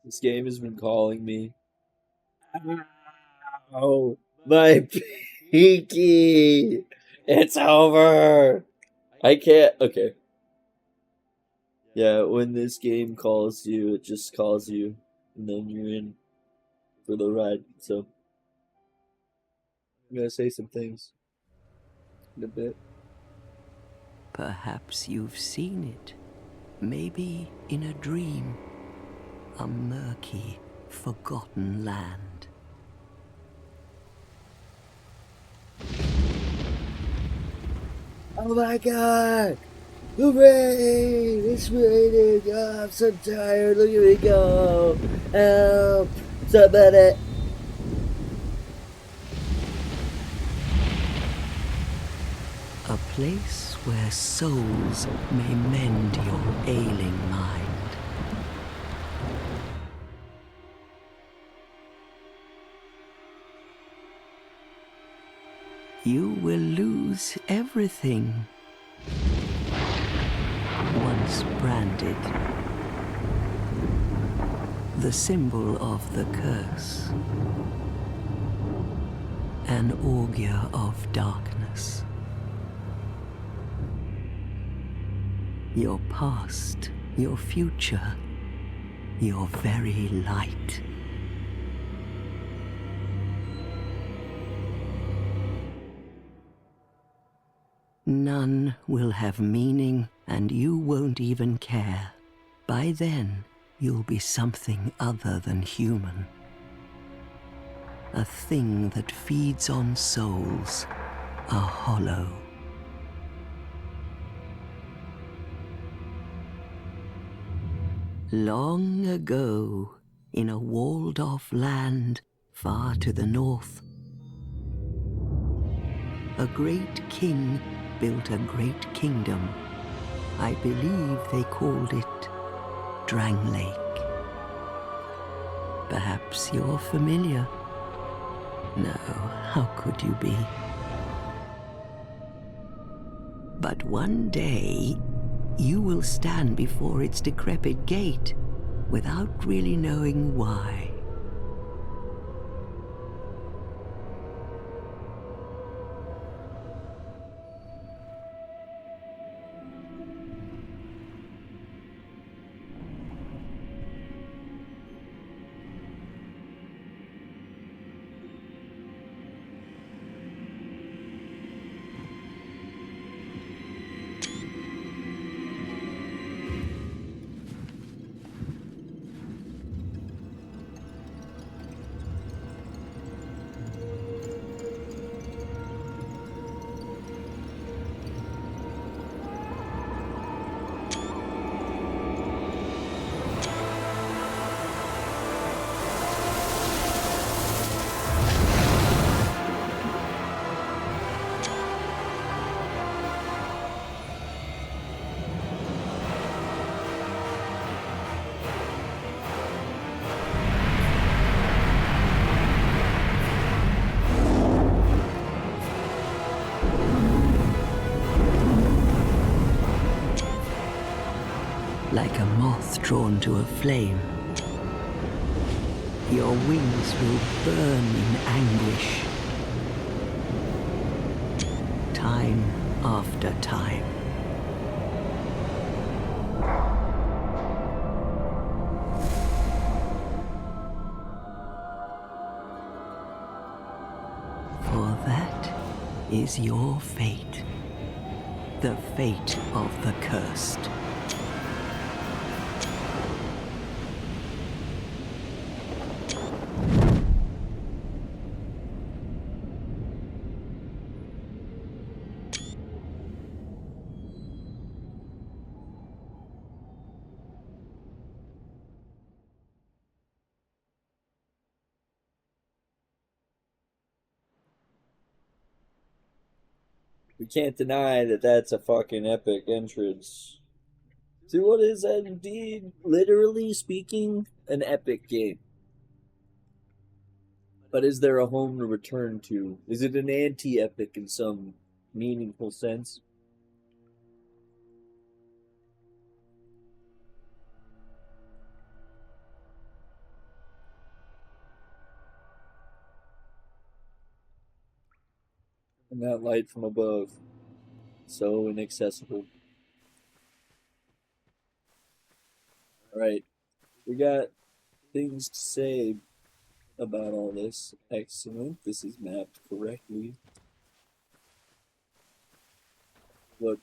This game has been calling me. Oh, my pinky! It's over! I can't. Okay. Yeah, when this game calls you, it just calls you, and then you're in for the ride. So, I'm gonna say some things in a bit. Perhaps you've seen it. Maybe in a dream. A murky, forgotten land. Oh my god! Hooray! It's raining! Oh, I'm so tired. Look at me go! Help! Somebody! A place where souls may mend your ailing mind. You will lose everything once branded. The symbol of the curse. An augur of darkness. Your past, your future, your very light. None will have meaning, and you won't even care. By then, you'll be something other than human. A thing that feeds on souls, a hollow. Long ago, in a walled-off land far to the north, a great king built a great kingdom. I believe they called it Drang Lake. Perhaps you're familiar. No, how could you be? But one day, you will stand before its decrepit gate without really knowing why. Like a moth drawn to a flame, your wings will burn in anguish. Time after time. For that is your fate. The fate of the cursed. We can't deny that that's a fucking epic entrance to what is indeed, literally speaking, an epic game. But is there a home to return to? Is it an anti epic in some meaningful sense? and that light from above, so inaccessible. Alright, we got things to say about all this. Excellent, this is mapped correctly. Look,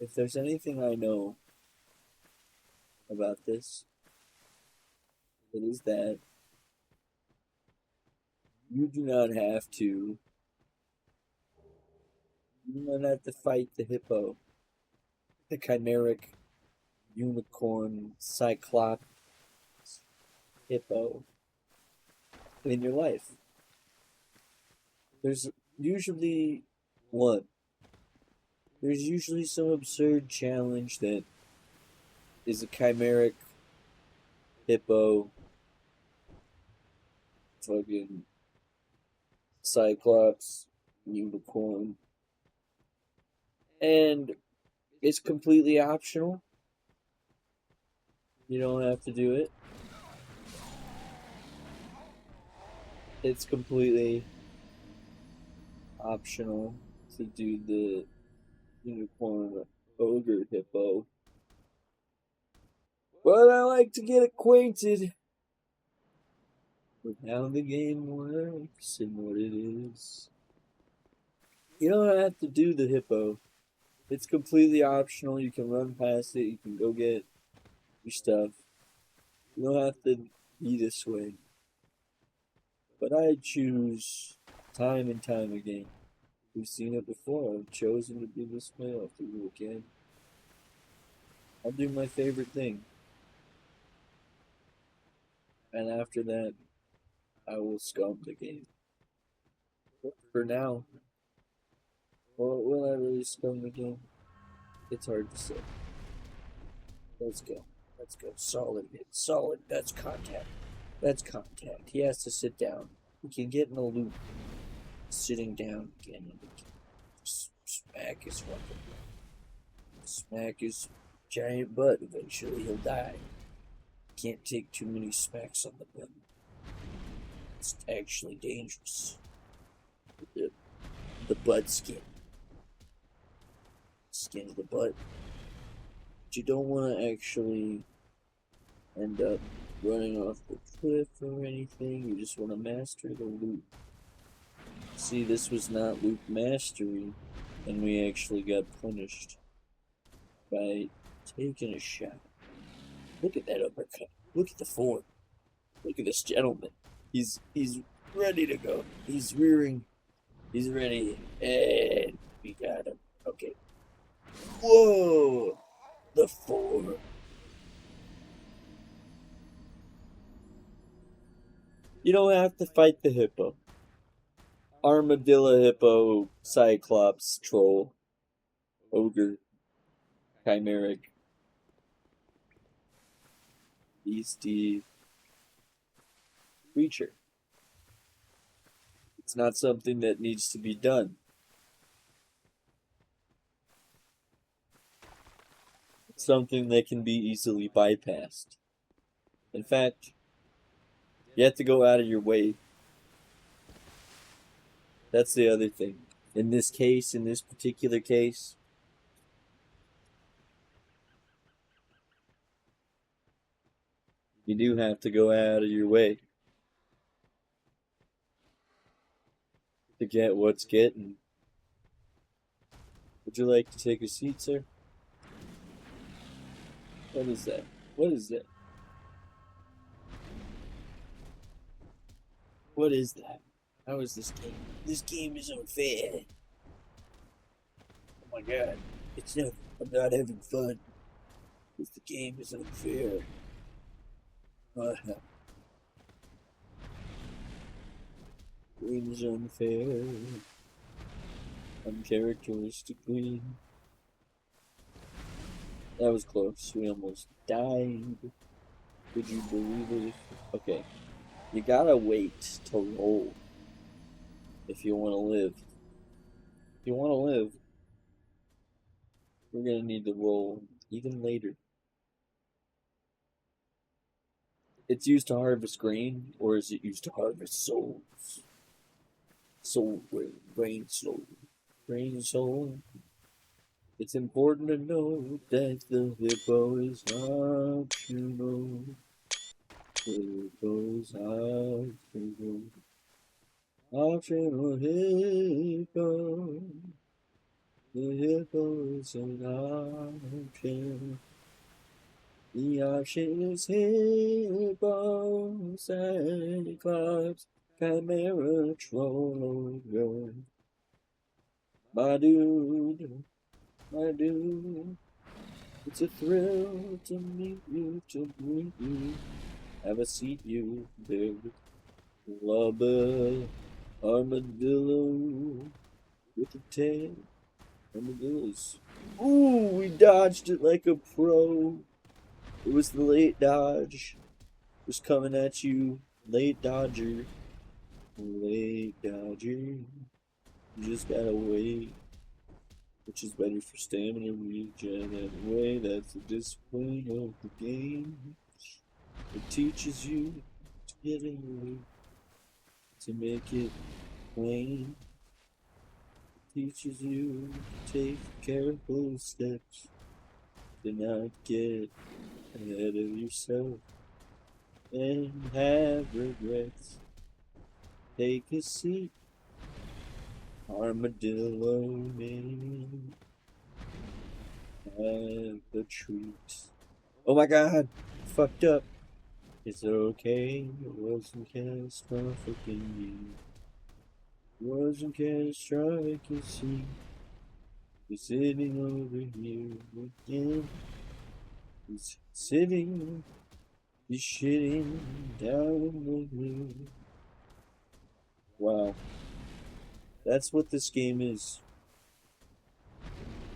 if there's anything I know about this, it is that you do not have to. You do not have to fight the hippo, the chimeric unicorn cyclops hippo in your life. There's usually one. There's usually some absurd challenge that is a chimeric hippo, fucking cyclops unicorn, and it's completely optional. You don't have to do it. It's completely optional to do the unicorn ogre hippo. But I like to get acquainted with how the game works and what it is. You don't have to do the hippo. It's completely optional. You can run past it. You can go get your stuff. You don't have to be this way. But I choose time and time again. We've seen it before. I've chosen to be this way. I'll do it again. I'll do my favorite thing. And after that, I will scum the game. But for now, will I really scum the game? It's hard to say. Let's go. Let's go. Solid hit. Solid. That's contact. That's contact. He has to sit down. He can get in a loop. Sitting down again and again. Smack his fucking. Smack his giant butt. Eventually he'll die. Can't take too many smacks on the butt. It's actually dangerous. The butt skin. Skin of the butt. But you don't want to actually end up running off the cliff or anything. You just want to master the loop. See, this was not loop mastery, and we actually got punished by taking a shot. Look at that uppercut. Look at the form. Look at this gentleman. He's ready to go. He's rearing. He's ready. And we got him. Okay. Whoa! The form. You don't have to fight the hippo. Armadillo, hippo, cyclops, troll, ogre, chimeric, beastie, creature. It's not something that needs to be done. It's something that can be easily bypassed. In fact, you have to go out of your way. That's the other thing. In this case, in this particular case, you do have to go out of your way to get what's getting. Would you like to take a seat, sir? What is that? What is that? What is that? How is this game? This game is unfair. Oh my god. It's not, I'm not having fun. Because the game is unfair. Game is unfair. Uncharacteristically. That was close. We almost died. Could you believe it? Okay. You gotta wait to roll if you want to live. If you want to live, we're gonna need to roll even later. It's used to harvest grain, or is it used to harvest souls? Soul, brain, soul, brain, soul. It's important to know that the hippo is optional. The hippo is optional. Optional hippo. The hippo is an option. The option is hippo, cyclops, chimera, troller. My dude, my dude. It's a thrill to meet you, to meet you. Have a seat, you big lubber armadillo with a tail. Armadillos. Ooh, we dodged it like a pro. It was the late dodge. It was coming at you, late dodger. Late dodger. You just gotta wait. Which is better for stamina regen anyway. That's the discipline of the game. It teaches you to get away, to make it plain. It teaches you to take careful steps, to not get ahead of yourself and have regrets. Take a seat, armadillo man. Have the treat. Oh my god, fucked up. It's okay, it wasn't catastrophic in you. It wasn't catastrophic, you see. You're sitting over here again. He's sitting, he's shitting down the hill. Wow. That's what this game is.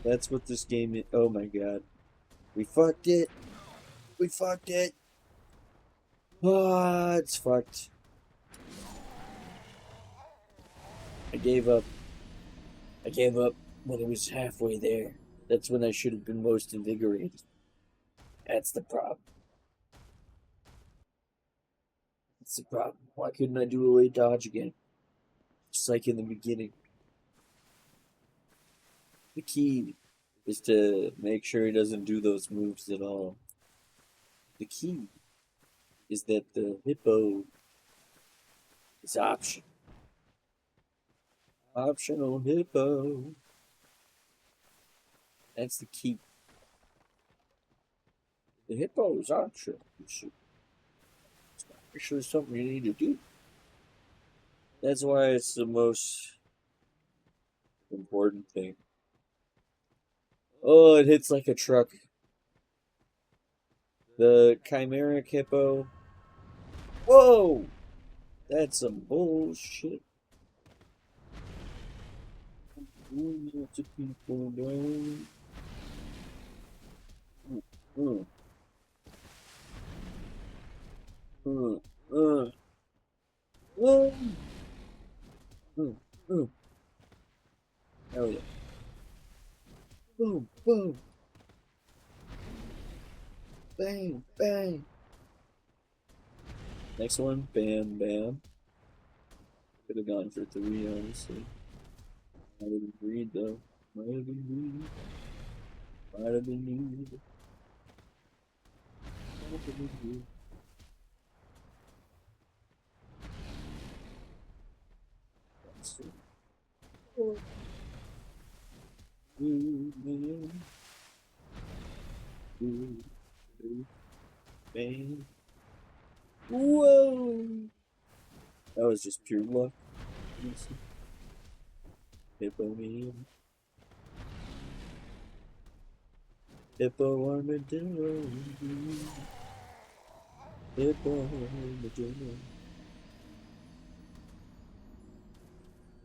That's what this game is. Oh my god. We fucked it. We fucked it. Ah, it's fucked. I gave up. I gave up when it was halfway there. That's when I should have been most invigorated. That's the problem. That's the problem. Why couldn't I do a late dodge again? Just like in the beginning. The key is to make sure he doesn't do those moves at all. The key is that the hippo is optional. Optional hippo. That's the key. The hippo is optional. It's not actually something you need to do. That's why it's the most important thing. Oh, it hits like a truck. The chimeric hippo. Whoa! That's some bullshit. Lots of people down. Uh, uh, uh, uh, Hell yeah. Boom, boom, bang, bang. Next one, bam, bam. Could have gone for three, honestly. Might have been greed, though. Might have been greed. Might have been greed. Might have been greed. That's it. Oh, man. Bang. Whoa! That was just pure luck. Hippo man. Hippo armadillo. Hippo armadillo.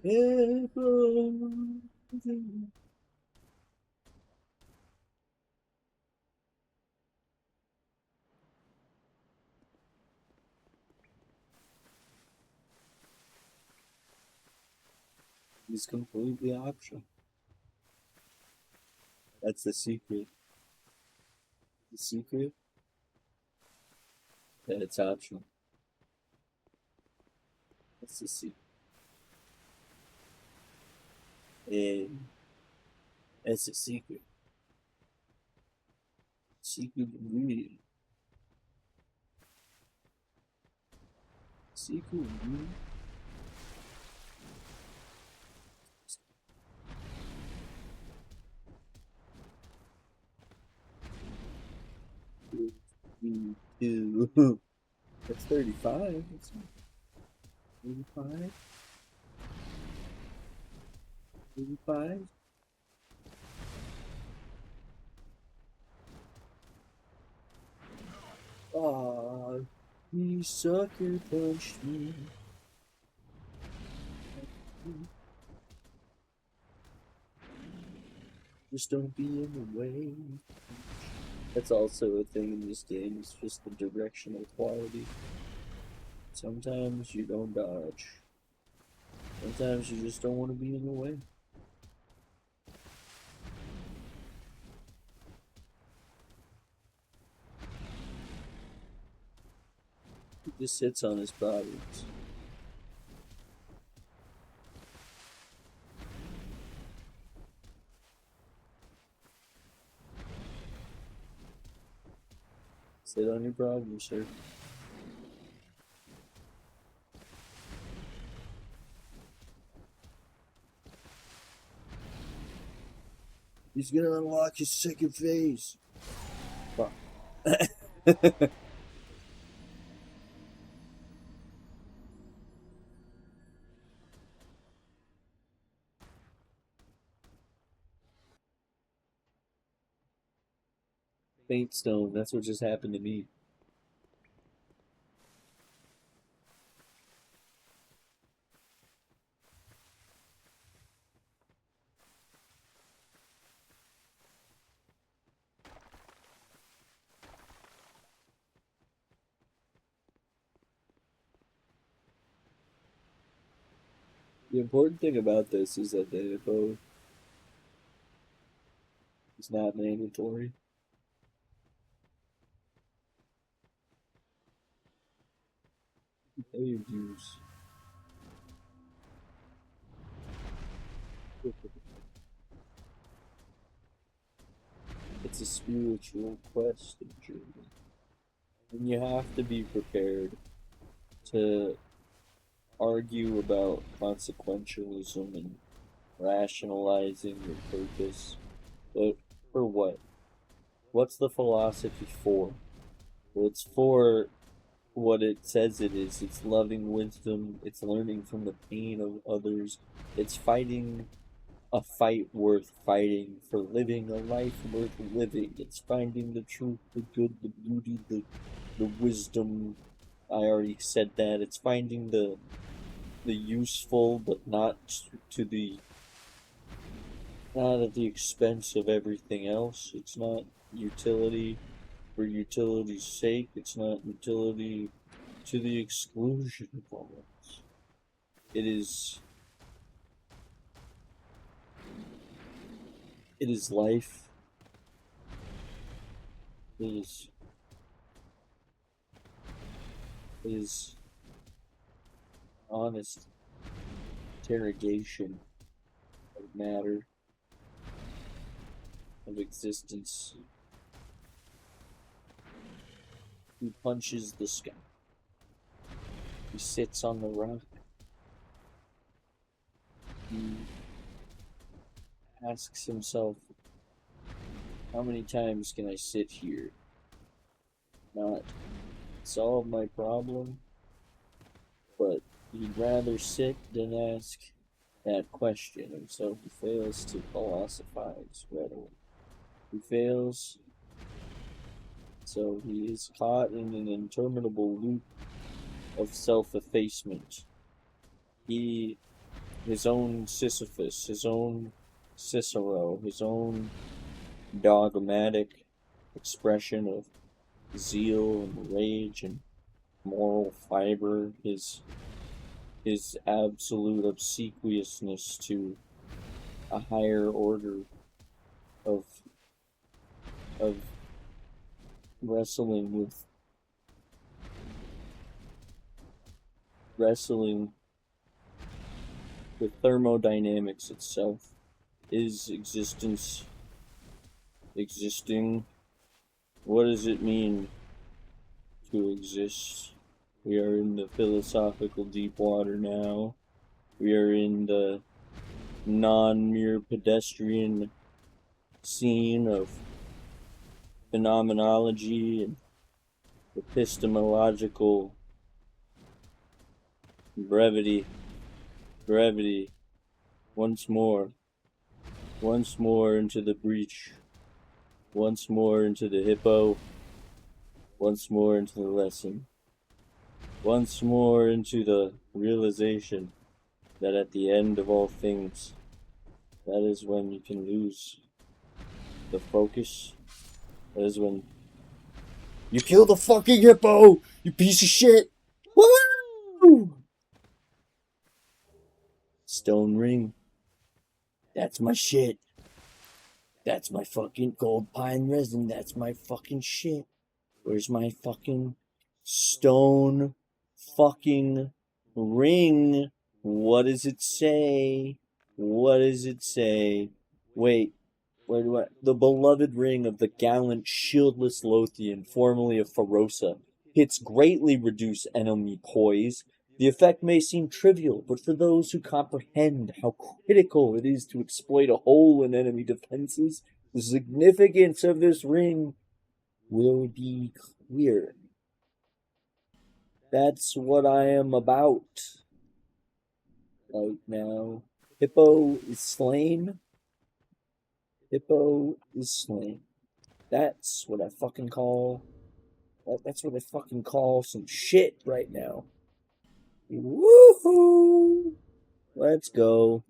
Hippo armadillo. He's completely optional. That's the secret. The secret that it's optional. That's the secret. And it's a secret. Secret ingredient. Secret ingredient. Two. That's 35. That's 35. 35. Aw, he sucker punched me. Just don't be in the way. That's also a thing in this game, it's just the directional quality. Sometimes you don't dodge. Sometimes you just don't want to be in the way. He just sits on his problems. Sit on your problems, sir. He's gonna unlock his second phase. Fuck. Faint stone, that's what just happened to me. The important thing about this is that the hippo is not mandatory. Pay your dues. It's a spiritual quest and journey. And you have to be prepared to argue about consequentialism and rationalizing your purpose. But for what? What's the philosophy for? Well, it's for what it says it is. It's loving wisdom. It's learning from the pain of others. It's fighting a fight worth fighting, for living a life worth living. It's finding the truth, the good, the beauty, the wisdom. I already said that. It's finding the useful, but not to the not at the expense of everything else. It's not utility for utility's sake. It's not utility to the exclusion of all else. It is life. It is honest interrogation of matter, of existence. He punches the sky. He sits on the rock. He asks himself, how many times can I sit here? Not solve my problem, but he'd rather sit than ask that question, and so he fails to philosophize readily. He fails, so he is caught in an interminable loop of self-effacement. His own Sisyphus, his own Cicero, his own dogmatic expression of zeal and rage and moral fiber, his absolute obsequiousness to a higher order of of wrestling with thermodynamics itself. Is existence existing? What does it mean to exist? We are in the philosophical deep water now. We are in the non-mere pedestrian scene of phenomenology and epistemological brevity. Once more into the breach, once more into the hippo, once more into the lesson, once more into the realization that at the end of all things, that is when you can lose the focus. That is when you kill the fucking hippo, you piece of shit. Woo! Stone ring. That's my shit. That's my fucking gold pine resin. That's my fucking shit. Where's my fucking stone fucking ring? What does it say? What does it say? Wait, where do I? The beloved ring of the gallant shieldless Lothian, formerly of Ferosa, hits greatly reduce enemy poise. The effect may seem trivial, but for those who comprehend how critical it is to exploit a hole in enemy defenses, the significance of this ring will be clear. That's what I am about right now. Hippo is slain. Hippo is slain. That's what I fucking call. That's what I fucking call some shit right now. Woohoo! Let's go.